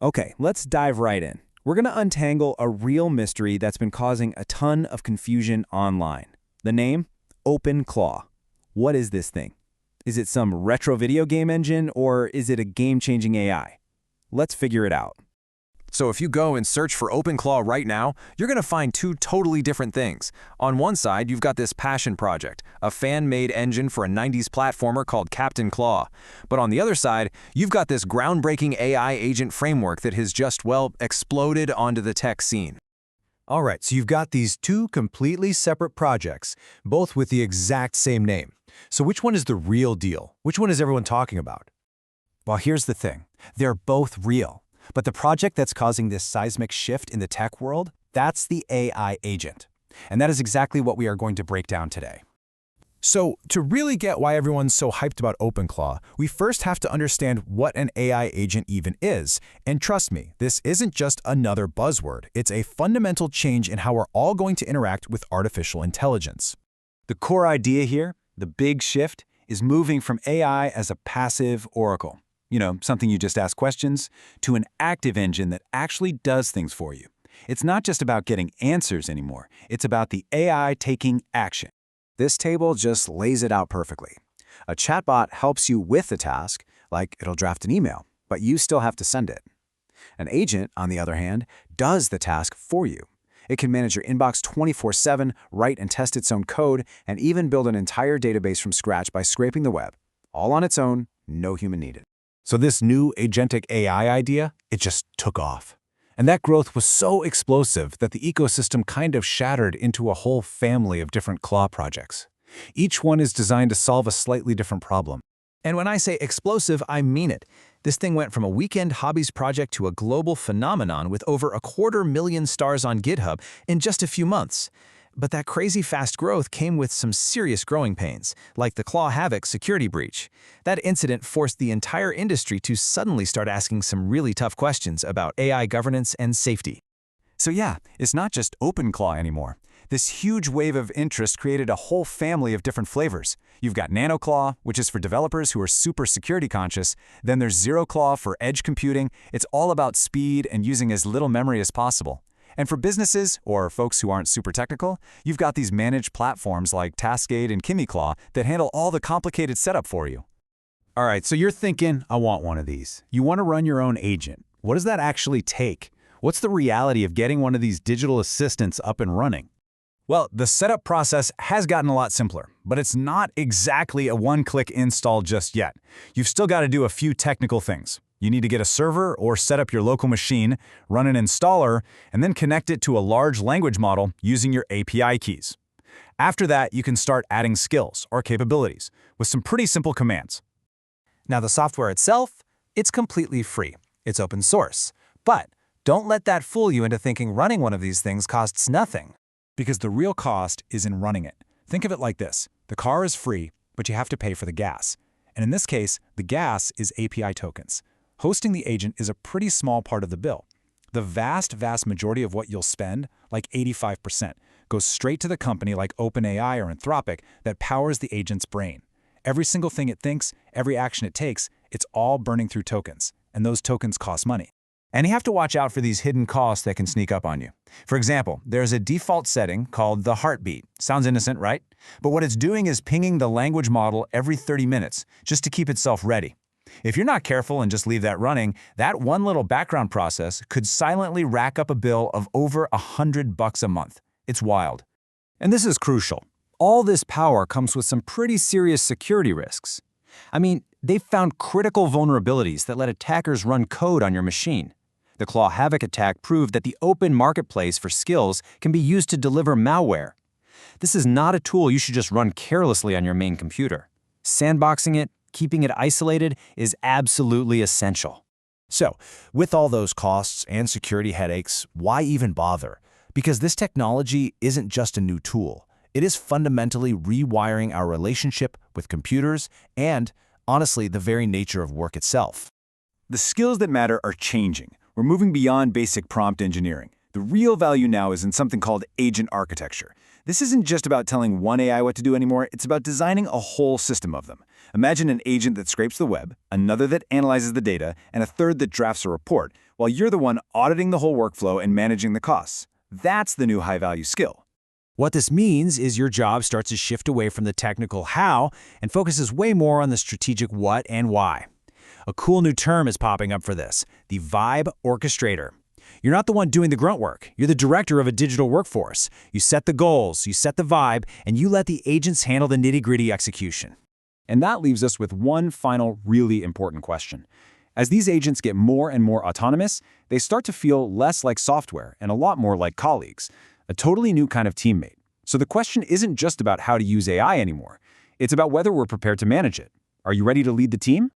Okay, let's dive right in. We're going to untangle a real mystery that's been causing a ton of confusion online. The name? OpenClaw. What is this thing? Is it some retro video game engine, or is it a game-changing AI? Let's figure it out. So if you go and search for OpenClaw right now, you're going to find two totally different things. On one side, you've got this passion project, a fan-made engine for a 90s platformer called Captain Claw. But on the other side, you've got this groundbreaking AI agent framework that has just, well, exploded onto the tech scene. All right, so you've got these two completely separate projects, both with the exact same name. So which one is the real deal? Which one is everyone talking about? Well, here's the thing. They're both real. But the project that's causing this seismic shift in the tech world, that's the AI agent. And that is exactly what we are going to break down today. So to really get why everyone's so hyped about OpenClaw, we first have to understand what an AI agent even is. And trust me, this isn't just another buzzword. It's a fundamental change in how we're all going to interact with artificial intelligence. The core idea here, the big shift, is moving from AI as a passive oracle, something you just ask questions, to an active engine that actually does things for you. It's not just about getting answers anymore. It's about the AI taking action. This table just lays it out perfectly. A chatbot helps you with the task, like it'll draft an email, but you still have to send it. An agent, on the other hand, does the task for you. It can manage your inbox 24/7, write and test its own code, and even build an entire database from scratch by scraping the web. All on its own, no human needed. So this new agentic AI idea, it just took off. And that growth was so explosive that the ecosystem kind of shattered into a whole family of different Claw projects. Each one is designed to solve a slightly different problem. And when I say explosive, I mean it. This thing went from a weekend hobbies project to a global phenomenon with over 250,000 stars on GitHub in just a few months. But that crazy fast growth came with some serious growing pains, like the Claw Havoc security breach. That incident forced the entire industry to suddenly start asking some really tough questions about AI governance and safety. So yeah, it's not just OpenClaw anymore. This huge wave of interest created a whole family of different flavors. You've got NanoClaw, which is for developers who are super security conscious. Then there's ZeroClaw for edge computing. It's all about speed and using as little memory as possible. And for businesses, or folks who aren't super technical, you've got these managed platforms like Taskade and KimiClaw that handle all the complicated setup for you. All right, so you're thinking, I want one of these. You want to run your own agent. What does that actually take? What's the reality of getting one of these digital assistants up and running? Well, the setup process has gotten a lot simpler, but it's not exactly a one-click install just yet. You've still got to do a few technical things. You need to get a server or set up your local machine, run an installer, and then connect it to a large language model using your API keys. After that, you can start adding skills or capabilities with some pretty simple commands. Now the software itself, it's completely free. It's open source. But don't let that fool you into thinking running one of these things costs nothing. Because the real cost is in running it. Think of it like this. The car is free, but you have to pay for the gas. And in this case, the gas is API tokens. Hosting the agent is a pretty small part of the bill. The vast majority of what you'll spend, like 85%, goes straight to the company like OpenAI or Anthropic that powers the agent's brain. Every single thing it thinks, every action it takes, it's all burning through tokens. And those tokens cost money. And you have to watch out for these hidden costs that can sneak up on you. For example, there's a default setting called the heartbeat. Sounds innocent, right? But what it's doing is pinging the language model every 30 minutes, just to keep itself ready. If you're not careful and just leave that running, that one little background process could silently rack up a bill of over $100 a month. It's wild. And this is crucial. All this power comes with some pretty serious security risks. I mean, they've found critical vulnerabilities that let attackers run code on your machine. The Claw Havoc attack proved that the open marketplace for skills can be used to deliver malware. This is not a tool you should just run carelessly on your main computer. Sandboxing it, keeping it isolated, is absolutely essential. So, with all those costs and security headaches, why even bother? Because this technology isn't just a new tool. It is fundamentally rewiring our relationship with computers and, honestly, the very nature of work itself. The skills that matter are changing. We're moving beyond basic prompt engineering. The real value now is in something called agent architecture. This isn't just about telling one AI what to do anymore, it's about designing a whole system of them. Imagine an agent that scrapes the web, another that analyzes the data, and a third that drafts a report, while you're the one auditing the whole workflow and managing the costs. That's the new high-value skill. What this means is your job starts to shift away from the technical how and focuses way more on the strategic what and why. A cool new term is popping up for this, the vibe orchestrator. You're not the one doing the grunt work. You're the director of a digital workforce. You set the goals, you set the vibe, and you let the agents handle the nitty-gritty execution. And that leaves us with one final really important question. As these agents get more and more autonomous, they start to feel less like software and a lot more like colleagues, a totally new kind of teammate. So the question isn't just about how to use AI anymore. It's about whether we're prepared to manage it. Are you ready to lead the team?